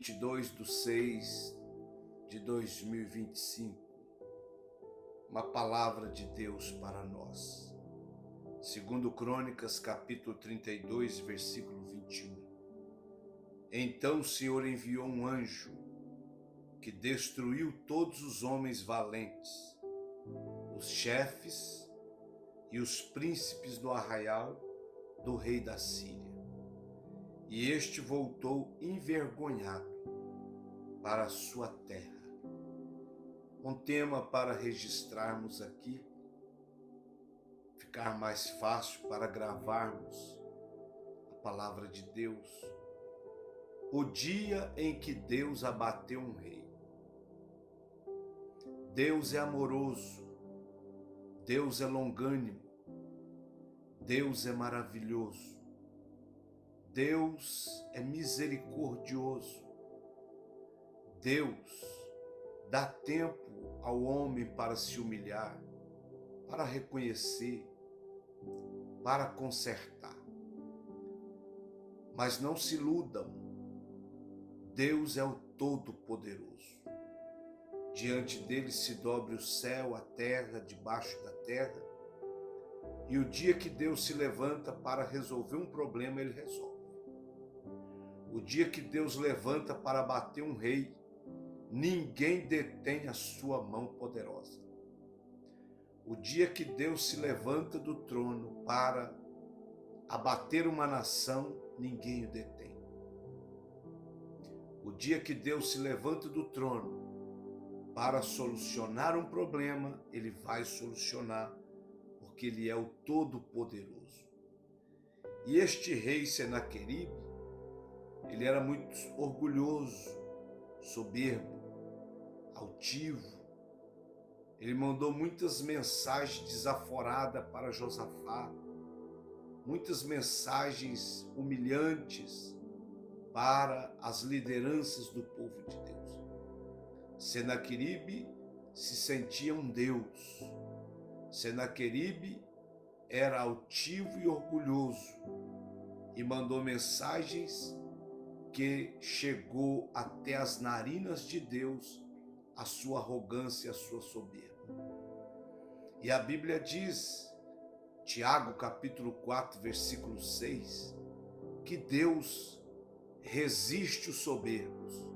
22/6/2025, uma palavra de Deus para nós. Segundo Crônicas, capítulo 32, versículo 21. Então o Senhor enviou um anjo que destruiu todos os homens valentes, os chefes e os príncipes do arraial do rei da Síria. E este voltou envergonhado para a sua terra. Um tema para registrarmos aqui, ficar mais fácil para gravarmos a palavra de Deus. O dia em que Deus abateu um rei. Deus é amoroso, Deus é longânimo, Deus é maravilhoso, Deus é misericordioso, Deus dá tempo ao homem para se humilhar, para reconhecer, para consertar. Mas não se iludam, Deus é o Todo-Poderoso. Diante dele se dobre o céu, a terra, debaixo da terra. E o dia que Deus se levanta para resolver um problema, ele resolve. O dia que Deus levanta para abater um rei, ninguém detém a sua mão poderosa. O dia que Deus se levanta do trono para abater uma nação, ninguém o detém. O dia que Deus se levanta do trono para solucionar um problema, ele vai solucionar, porque ele é o Todo-Poderoso. E este rei Senaqueribe, ele era muito orgulhoso, soberbo, altivo. Ele mandou muitas mensagens desaforadas para Josafá, muitas mensagens humilhantes para as lideranças do povo de Deus. Senaqueribe se sentia um Deus. Senaqueribe era altivo e orgulhoso e mandou mensagens que chegou até as narinas de Deus a sua arrogância e a sua soberba. E a Bíblia diz, Tiago capítulo 4, versículo 6, que Deus resiste os soberbos,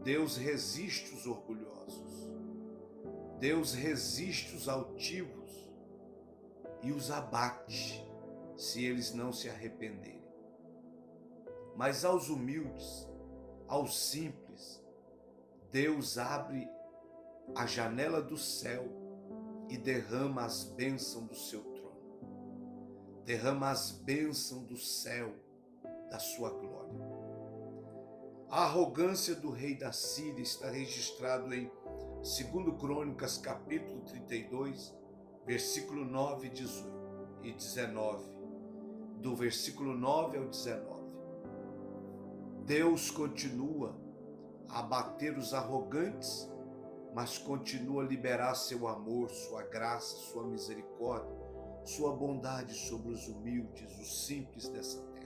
Deus resiste os orgulhosos, Deus resiste os altivos e os abate se eles não se arrependerem. Mas aos humildes, aos simples, Deus abre a janela do céu e derrama as bênçãos do seu trono. Derrama as bênçãos do céu, da sua glória. A arrogância do rei da Síria está registrado em 2 Crônicas, capítulo 32, versículo 9 e 19. Do versículo 9 ao 19. Deus continua a abater os arrogantes, mas continua a liberar seu amor, sua graça, sua misericórdia, sua bondade sobre os humildes, os simples dessa terra.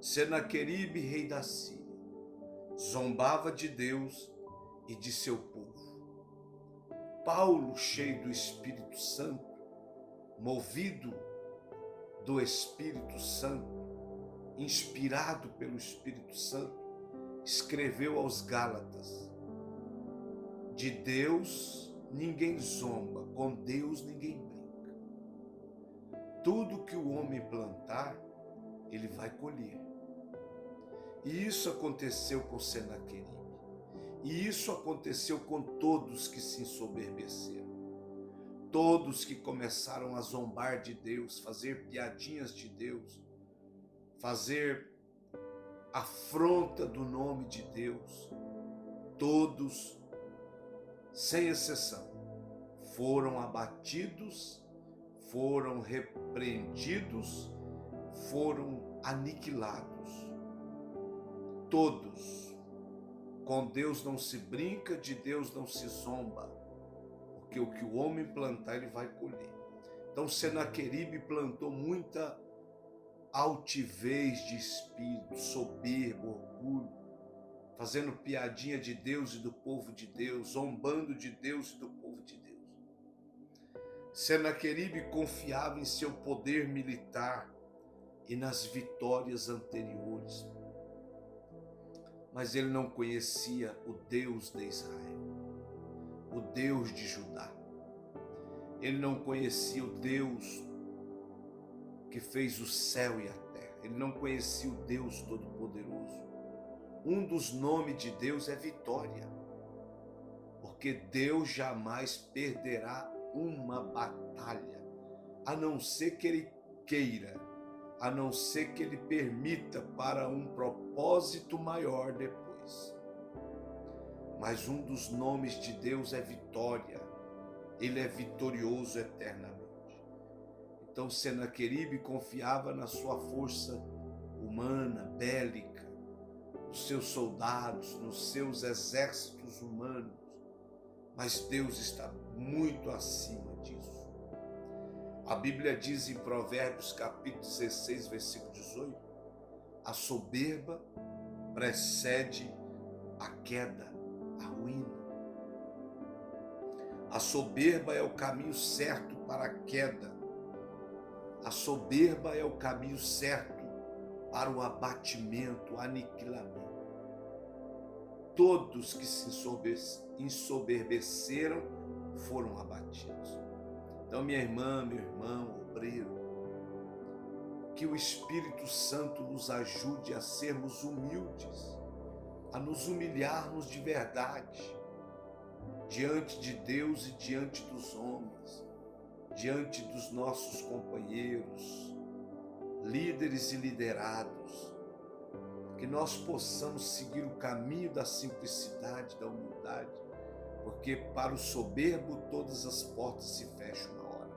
Senaqueribe, rei da Síria, zombava de Deus e de seu povo. Paulo, cheio do Espírito Santo, movido do Espírito Santo, inspirado pelo Espírito Santo, escreveu aos Gálatas: de Deus ninguém zomba, com Deus ninguém brinca. Tudo que o homem plantar, ele vai colher. E isso aconteceu com Senaqueribe. E isso aconteceu com todos que se ensoberbeceram. Todos que começaram a zombar de Deus, fazer piadinhas de Deus, fazer afronta do nome de Deus, todos, sem exceção, foram abatidos, foram repreendidos, foram aniquilados. Todos. Com Deus não se brinca, de Deus não se zomba, porque o que o homem plantar, ele vai colher. Então Senaqueribe plantou muita altivez de espírito, soberba, orgulho, fazendo piadinha de Deus e do povo de Deus, zombando de Deus e do povo de Deus. Senaqueribe confiava em seu poder militar e nas vitórias anteriores, mas ele não conhecia o Deus de Israel, o Deus de Judá. Ele não conhecia o Deus que fez o céu e a terra. Ele não conhecia o Deus Todo-Poderoso. Um dos nomes de Deus é vitória, porque Deus jamais perderá uma batalha, a não ser que Ele queira, a não ser que Ele permita para um propósito maior depois. Mas um dos nomes de Deus é vitória. Ele é vitorioso eternamente. Então Senaqueribe confiava na sua força humana, bélica, nos seus soldados, nos seus exércitos humanos, mas Deus está muito acima disso. A Bíblia diz em Provérbios capítulo 16, versículo 18, a soberba precede a queda, a ruína. A soberba é o caminho certo para a queda. A soberba é o caminho certo para o abatimento, o aniquilamento. Todos que se ensoberbeceram foram abatidos. Então, minha irmã, meu irmão, obreiro, que o Espírito Santo nos ajude a sermos humildes, a nos humilharmos de verdade, diante de Deus e diante dos homens, diante dos nossos companheiros, líderes e liderados, que nós possamos seguir o caminho da simplicidade, da humildade, porque para o soberbo todas as portas se fecham na hora,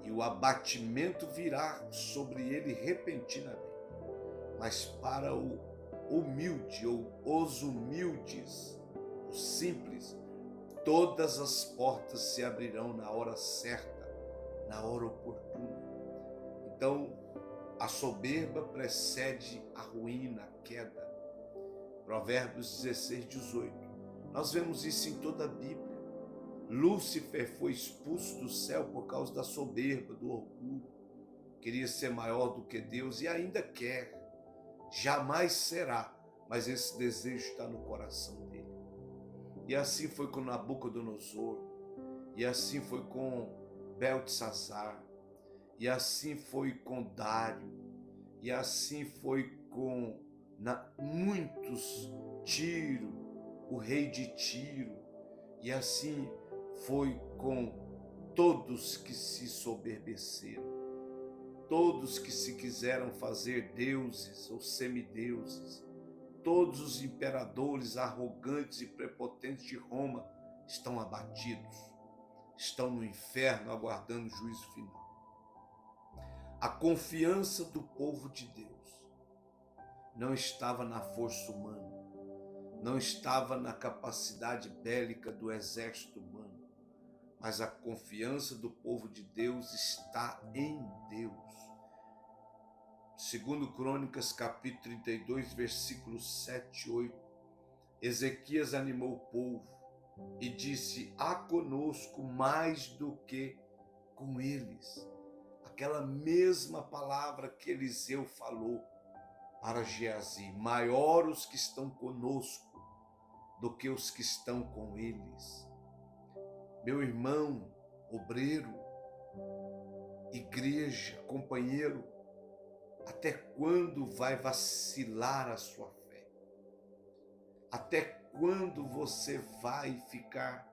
e o abatimento virá sobre ele repentinamente, mas para o humilde ou os humildes, os simples, todas as portas se abrirão na hora certa, na hora oportuna. Então, a soberba precede a ruína, a queda. Provérbios 16, 18. Nós vemos isso em toda a Bíblia. Lúcifer foi expulso do céu por causa da soberba, do orgulho. Queria ser maior do que Deus e ainda quer. Jamais será, mas esse desejo está no coração dele. E assim foi com Nabucodonosor, e assim foi com Beltesazar, e assim foi com Dário, e assim foi com muitos, Tiro, o rei de Tiro, e assim foi com todos que se soberbeceram, todos que se quiseram fazer deuses ou semideuses. Todos os imperadores arrogantes e prepotentes de Roma estão abatidos, estão no inferno aguardando o juízo final. A confiança do povo de Deus não estava na força humana, não estava na capacidade bélica do exército humano, mas a confiança do povo de Deus está em Deus. Segundo Crônicas, capítulo 32, versículos 7 e 8, Ezequias animou o povo e disse: há conosco mais do que com eles. Aquela mesma palavra que Eliseu falou para Geazi: maior os que estão conosco do que os que estão com eles. Meu irmão, obreiro, igreja, companheiro, até quando vai vacilar a sua fé? Até quando você vai ficar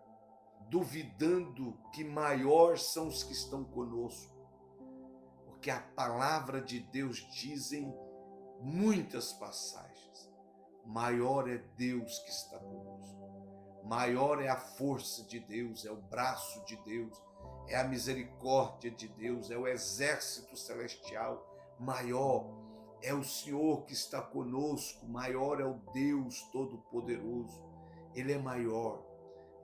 duvidando que maior são os que estão conosco? Porque a palavra de Deus diz em muitas passagens: maior é Deus que está conosco. Maior é a força de Deus, é o braço de Deus, é a misericórdia de Deus, é o exército celestial. Maior é o Senhor que está conosco, maior é o Deus Todo-Poderoso. Ele é maior.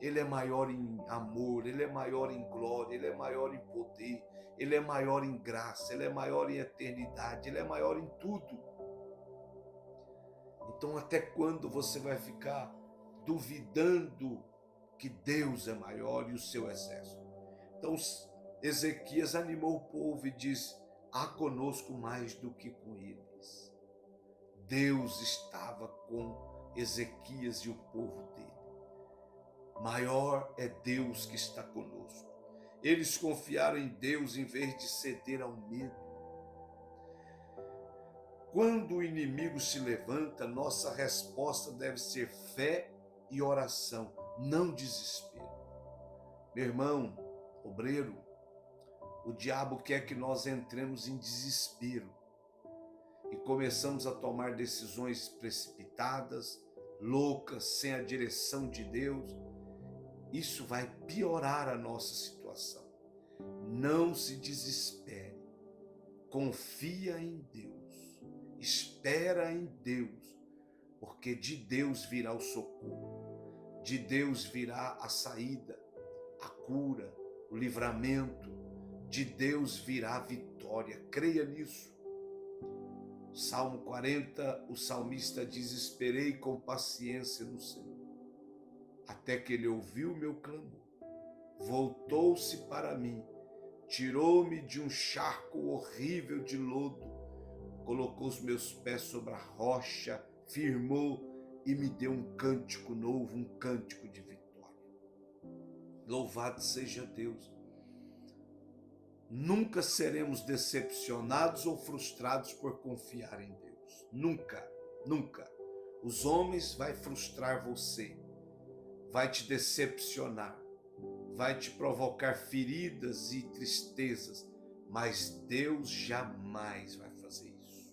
Ele é maior em amor, Ele é maior em glória, Ele é maior em poder, Ele é maior em graça, Ele é maior em eternidade, Ele é maior em tudo. Então, até quando você vai ficar duvidando que Deus é maior e o seu exército? Então, Ezequias animou o povo e disse: há conosco mais do que com eles. Deus estava com Ezequias e o povo dele. Maior é Deus que está conosco. Eles confiaram em Deus em vez de ceder ao medo. Quando o inimigo se levanta, nossa resposta deve ser fé e oração, não desespero. Meu irmão, obreiro, o diabo quer que nós entremos em desespero e começamos a tomar decisões precipitadas, loucas, sem a direção de Deus. Isso vai piorar a nossa situação. Não se desespere. Confia em Deus. Espera em Deus, porque de Deus virá o socorro. De Deus virá a saída, a cura, o livramento. De Deus virá a vitória. Creia nisso. Salmo 40, o salmista diz: esperei com paciência no Senhor, até que Ele ouviu meu clamor. Voltou-se para mim, tirou-me de um charco horrível de lodo, colocou os meus pés sobre a rocha, firmou e me deu um cântico novo, um cântico de vitória. Louvado seja Deus. Nunca seremos decepcionados ou frustrados por confiar em Deus. Nunca, nunca. Os homens vão frustrar você, vai te decepcionar, vai te provocar feridas e tristezas, mas Deus jamais vai fazer isso.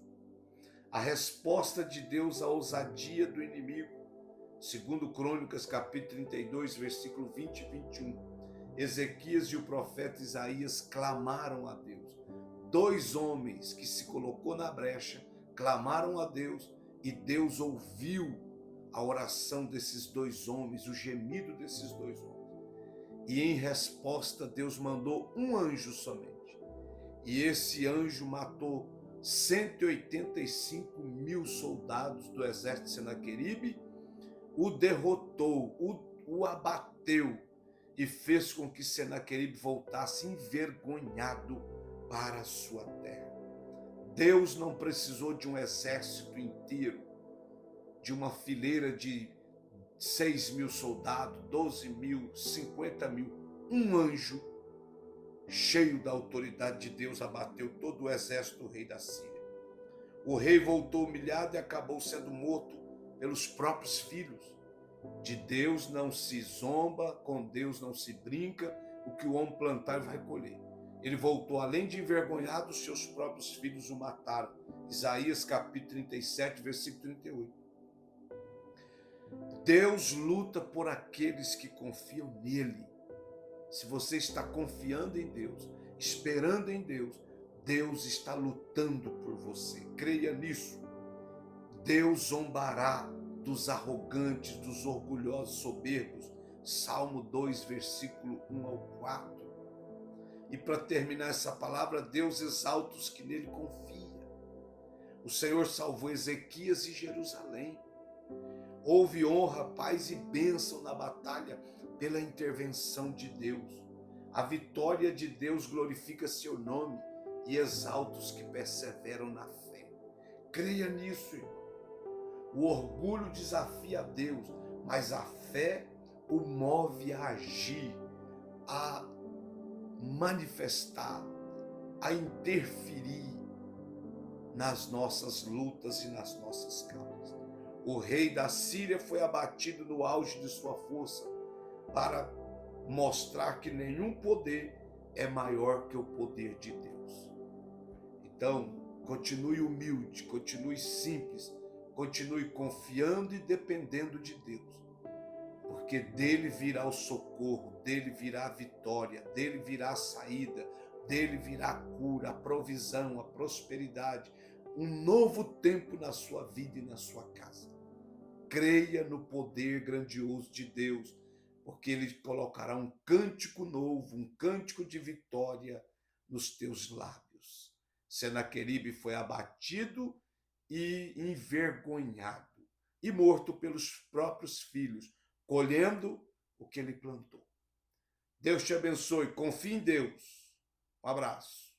A resposta de Deus à ousadia do inimigo, segundo Crônicas, capítulo 32, versículo 20 e 21, Ezequias e o profeta Isaías clamaram a Deus. Dois homens que se colocou na brecha, clamaram a Deus e Deus ouviu a oração desses dois homens, o gemido desses dois homens. E em resposta, Deus mandou um anjo somente. E esse anjo matou 185.000 soldados do exército de Senaqueribe, o derrotou, o abateu e fez com que Senaqueribe voltasse envergonhado para a sua terra. Deus não precisou de um exército inteiro, de uma fileira de 6.000 soldados, 12.000, 50.000. Um anjo cheio da autoridade de Deus abateu todo o exército do rei da Síria. O rei voltou humilhado e acabou sendo morto pelos próprios filhos. De Deus não se zomba, com Deus não se brinca, o que o homem plantar vai colher. Ele voltou, além de envergonhado, os seus próprios filhos o mataram. Isaías capítulo 37, versículo 38. Deus luta por aqueles que confiam nele. Se você está confiando em Deus, esperando em Deus, Deus está lutando por você. Creia nisso. Deus zombará dos arrogantes, dos orgulhosos, soberbos. Salmo 2, versículo 1 ao 4. E para terminar essa palavra, Deus exalta os que nele confiam. O Senhor salvou Ezequias e Jerusalém. Houve honra, paz e bênção na batalha pela intervenção de Deus. A vitória de Deus glorifica seu nome e exalta os que perseveram na fé. Creia nisso, irmão. O orgulho desafia a Deus, mas a fé o move a agir, a manifestar, a interferir nas nossas lutas e nas nossas causas. O rei da Síria foi abatido no auge de sua força para mostrar que nenhum poder é maior que o poder de Deus. Então, continue humilde, continue simples, continue confiando e dependendo de Deus, porque dele virá o socorro, dele virá a vitória, dele virá a saída, dele virá a cura, a provisão, a prosperidade, um novo tempo na sua vida e na sua casa. Creia no poder grandioso de Deus, porque ele colocará um cântico novo, um cântico de vitória nos teus lábios. Senaqueribe foi abatido e envergonhado, e morto pelos próprios filhos, colhendo o que ele plantou. Deus te abençoe, confie em Deus. Um abraço.